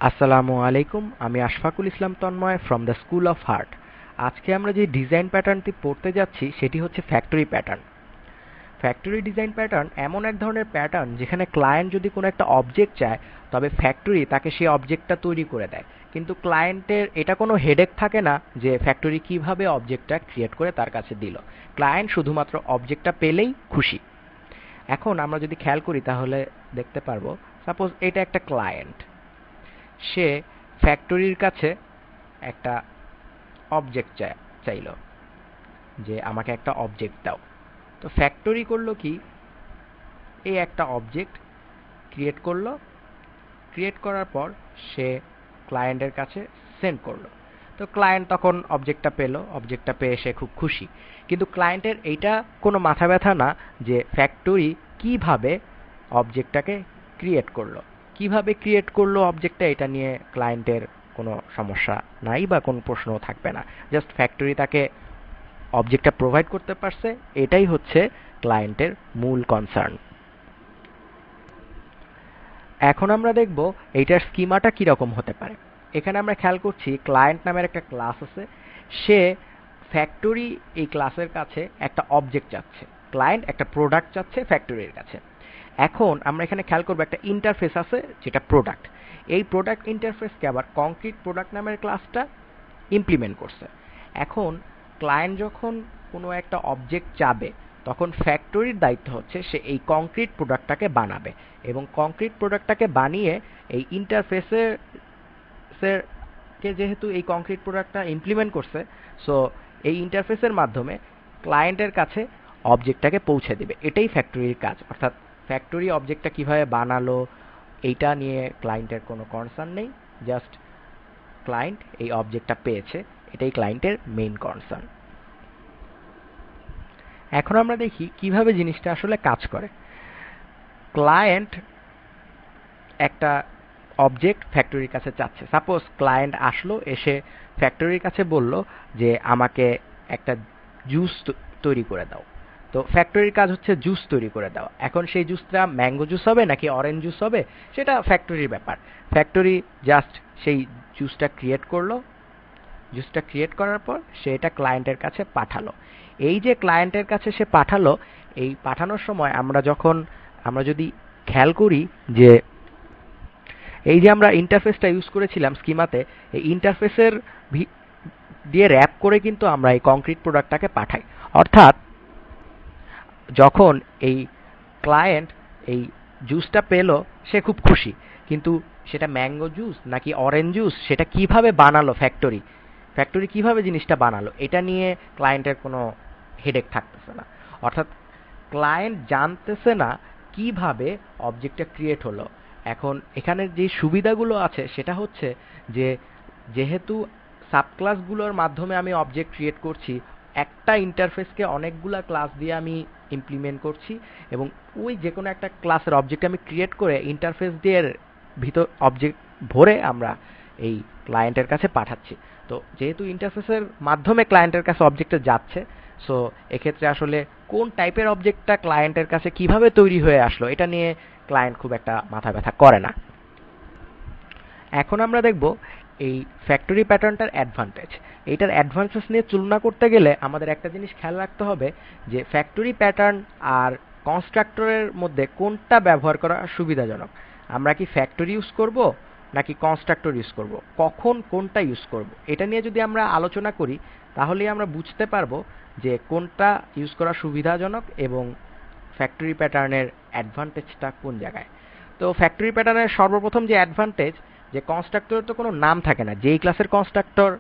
আসসালামু আলাইকুম, আমি Ashfaqul Islam Tanmoy from the school of art. আজকে আমরা যে ডিজাইন প্যাটার্নটি পড়তে যাচ্ছি সেটি হচ্ছে factory pattern. Factory design pattern এমন এক ধরনের প্যাটার্ন যেখানে ক্লায়েন্ট যদি কোনো একটা অবজেক্ট চায়, তবে ফ্যাক্টরি তাকে সেই অবজেক্টটা তৈরি করে দেয়। কিন্তু ক্লায়েন্টের এটা কোনো হেডেক থাকে না যে ফ্যাক্টরি কিভাবে অবজেক্টটা ক্রিয়েট করে তার কাছে দিল। ক্লায়েন্ট শুধুমাত্র অবজেক্টটা পেলেই খুশি। এখন আমরা যদি খেয়াল করি তাহলে দেখতে পারবো, সাপোজ এটা একটা ক্লায়েন্ট, সে ফ্যাক্টরির কাছে একটা অবজেক্ট চাইলো যে আমাকে একটা অবজেক্ট দাও। তো ফ্যাক্টরি করলো কি, এই একটা অবজেক্ট ক্রিয়েট করলো, ক্রিয়েট করার পর সে ক্লায়েন্টের কাছে সেন্ড করলো। তো ক্লায়েন্ট তখন অবজেক্টটা পেলো, অবজেক্টটা পেয়ে সে খুব খুশি। কিন্তু ক্লায়েন্টের এইটা কোনো মাথা ব্যথা না যে ফ্যাক্টরি কিভাবে অবজেক্টটাকে ক্রিয়েট করলো, কিভাবে ক্রিয়েট করলো অবজেক্টটা, এটা নিয়ে ক্লায়েন্টের কোনো সমস্যা নাই বা কোনো প্রশ্নও থাকবে না। জাস্ট ফ্যাক্টরি তাকে অবজেক্টটা প্রোভাইড করতে পারছে, এটাই হচ্ছে ক্লায়েন্টের মূল কনসার্ন। এখন আমরা দেখব এইটার স্কিমাটা কিরকম হতে পারে। এখানে আমরা খেয়াল করছি ক্লায়েন্ট নামের একটা ক্লাস আছে, সে ফ্যাক্টরি এই ক্লাসের কাছে একটা অবজেক্ট চাচ্ছে, ক্লায়েন্ট একটা প্রোডাক্ট চাচ্ছে ফ্যাক্টরির কাছে। এখন আমরা এখানে খেয়াল করবো একটা ইন্টারফেস আছে যেটা প্রোডাক্ট। এই প্রোডাক্ট ইন্টারফেসকে আবার কংক্রিট প্রোডাক্ট নামের ক্লাসটা ইমপ্লিমেন্ট করছে। এখন ক্লায়েন্ট যখন কোনো একটা অবজেক্ট চাবে, তখন ফ্যাক্টরির দায়িত্ব হচ্ছে সে এই কংক্রিট প্রোডাক্টটাকে বানাবে, এবং কংক্রিট প্রোডাক্টটাকে বানিয়ে এই ইন্টারফেসের কে যেহেতু এই কংক্রিট প্রোডাক্টটা ইমপ্লিমেন্ট করছে, সো এই ইন্টারফেসের মাধ্যমে ক্লায়েন্টের কাছে অবজেক্টটাকে পৌঁছে দিবে। এটাই ফ্যাক্টরির কাজ। অর্থাৎ ফ্যাক্টরি অবজেক্টটা কিভাবে বানালো এইটা নিয়ে ক্লায়েন্টের কোনো কনসার্ন নেই, জাস্ট ক্লায়েন্ট এই অবজেক্টটা পেয়েছে, এটাই ক্লায়েন্টের মেইন কনসার্ন। এখন আমরা দেখি কিভাবে জিনিসটা আসলে কাজ করে। ক্লায়েন্ট একটা অবজেক্ট ফ্যাক্টরির কাছে চাচ্ছে। সাপোজ ক্লায়েন্ট আসলো, এসে ফ্যাক্টরির কাছে বলল যে আমাকে একটা জুস তৈরি করে দাও। তো ফ্যাক্টরির কাজ হচ্ছে জুস তৈরি করে দাও। এখন সেই জুসটা ম্যাঙ্গো জুস হবে নাকি অরেঞ্জ জুস হবে, সেটা ফ্যাক্টরির ব্যাপার। ফ্যাক্টরি জাস্ট সেই জুসটা ক্রিয়েট করলো, জুসটা ক্রিয়েট করার পর সে এটা ক্লায়েন্টের কাছে পাঠালো। এই যে ক্লায়েন্টের কাছে সে পাঠালো, এই পাঠানোর সময় আমরা যদি খেয়াল করি যে এই যে আমরা ইন্টারফেসটা ইউজ করেছিলাম স্কিমাতে, এই ইন্টারফেসের দিয়ে র্যাপ করে কিন্তু আমরা এই কংক্রিট প্রোডাক্টটাকে পাঠাই। অর্থাৎ যখন এই ক্লায়েন্ট এই জুসটা পেলো, সে খুব খুশি। কিন্তু সেটা ম্যাঙ্গো জুস নাকি অরেঞ্জ জুস, সেটা কিভাবে বানালো ফ্যাক্টরি, ফ্যাক্টরি কিভাবে জিনিসটা বানালো, এটা নিয়ে ক্লায়েন্টের কোনো হেডেক থাকতেছে না। অর্থাৎ ক্লায়েন্ট জানতেছে না কিভাবে অবজেক্টটা ক্রিয়েট হলো। এখন এখানে যে সুবিধাগুলো আছে সেটা হচ্ছে যে যেহেতু সাবক্লাসগুলোর মাধ্যমে আমি অবজেক্ট ক্রিয়েট করছি, একটা ইন্টারফেসকে অনেকগুলা ক্লাস দিয়ে আমি ইমপ্লিমেন্ট করছি, এবং ওই যে কোনো একটা ক্লাসের অবজেক্ট আমি ক্রিয়েট করে ইন্টারফেস দিয়ে ভিতর অবজেক্ট ভরে আমরা এই ক্লায়েন্টের কাছে পাঠাচ্ছি। তো যেহেতু ইন্টারফেসের মাধ্যমে ক্লায়েন্টের কাছে অবজেক্টটা যাচ্ছে, সো এক্ষেত্রে আসলে কোন টাইপের অবজেক্টটা ক্লায়েন্টের কাছে কিভাবে তৈরি হয়ে আসলো, এটা নিয়ে ক্লায়েন্ট খুব একটা মাথা ব্যথা করে না। এখন আমরা দেখব এই ফ্যাক্টরি প্যাটার্নটার অ্যাডভান্টেজ। এইটার অ্যাডভান্টেজ নিয়ে তুলনা করতে গেলে আমাদের একটা জিনিস খেয়াল রাখতে হবে যে ফ্যাক্টরি প্যাটার্ন আর কনস্ট্রাক্টরের মধ্যে কোনটা ব্যবহার করা সুবিধাজনক। আমরা কি ফ্যাক্টরি ইউজ করব নাকি কনস্ট্রাক্টর ইউজ করব, কখন কোনটা ইউজ করব, এটা নিয়ে যদি আমরা আলোচনা করি তাহলেই আমরা বুঝতে পারবো যে কোনটা ইউজ করা সুবিধাজনক এবং ফ্যাক্টরি প্যাটার্নের অ্যাডভান্টেজটা কোন জায়গায়। তো ফ্যাক্টরি প্যাটার্নের সর্বপ্রথম যে অ্যাডভান্টেজ, যে কনস্ট্রাক্টরের তো কোনো নাম থাকে না, যেই ক্লাসের কনস্ট্রাক্টর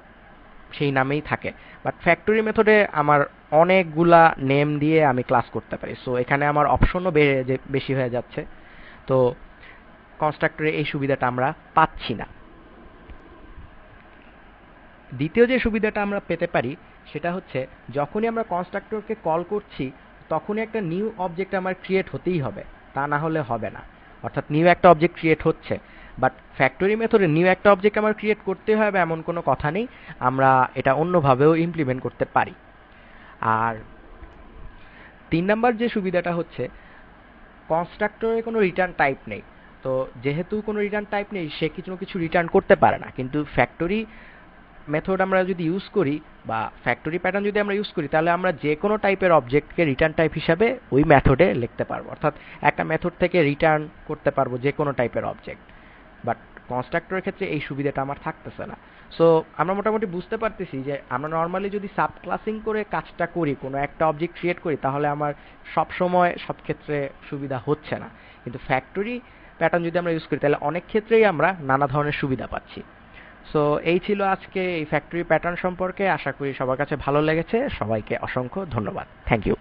সেই নামেই থাকে। বাট ফ্যাক্টরি মেথডে আমার অনেকগুলা নেম দিয়ে আমি ক্লাস করতে পারি, সো এখানে আমার অপশনও বেশি হয়ে যাচ্ছে। তো কনস্ট্রাক্টরে এই সুবিধাটা আমরা পাচ্ছি না। দ্বিতীয় যে সুবিধাটা আমরা পেতে পারি সেটা হচ্ছে যখনই আমরা কনস্ট্রাক্টরকে কল করছি, তখনই একটা নিউ অবজেক্ট আমার ক্রিয়েট হতেই হবে, তা না হলে হবে না। অর্থাৎ নিউ একটা অবজেক্ট ক্রিয়েট হচ্ছে, বাট ফ্যাক্টরি মেথডে নিউ একটা অবজেক্ট আমার ক্রিয়েট করতে হবে এমন কোনো কথা নেই, আমরা এটা অন্যভাবেও ইমপ্লিমেন্ট করতে পারি। আর ৩ নাম্বার যে সুবিধাটা হচ্ছে কনস্ট্রাক্টরের কোনো রিটার্ন টাইপ নেই। তো যেহেতু কোনো রিটার্ন টাইপ নেই, সে কিছু রিটার্ন করতে পারে না। কিন্তু ফ্যাক্টরি মেথড আমরা যদি ইউজ করি বা ফ্যাক্টরি প্যাটার্ন যদি আমরা ইউজ করি, তাহলে আমরা যে কোনো টাইপের অবজেক্টকে রিটার্ন টাইপ হিসাবে ওই মেথডে লিখতে পারবো। অর্থাৎ একটা মেথড থেকে রিটার্ন করতে পারবো যে কোনো টাইপের অবজেক্ট। বাট কনস্ট্রাক্টরের ক্ষেত্রে এই সুবিধাটা আমার থাকতেছে না। সো আমরা মোটামুটি বুঝতে পারতেছি যে আমরা নর্মালি যদি সাব ক্লাসিং করে কাজটা করি, কোনো একটা অবজেক্ট ক্রিয়েট করি, তাহলে আমার সব সময় সব ক্ষেত্রে সুবিধা হচ্ছে না। কিন্তু ফ্যাক্টরি প্যাটার্ন যদি আমরা ইউজ করি, তাহলে অনেক ক্ষেত্রেই আমরা নানা ধরনের সুবিধা পাচ্ছি। সো এই ছিল আজকে এই ফ্যাক্টরি প্যাটার্ন সম্পর্কে। আশা করি সবার কাছে ভালো লেগেছে। সবাইকে অসংখ্য ধন্যবাদ। Thank you.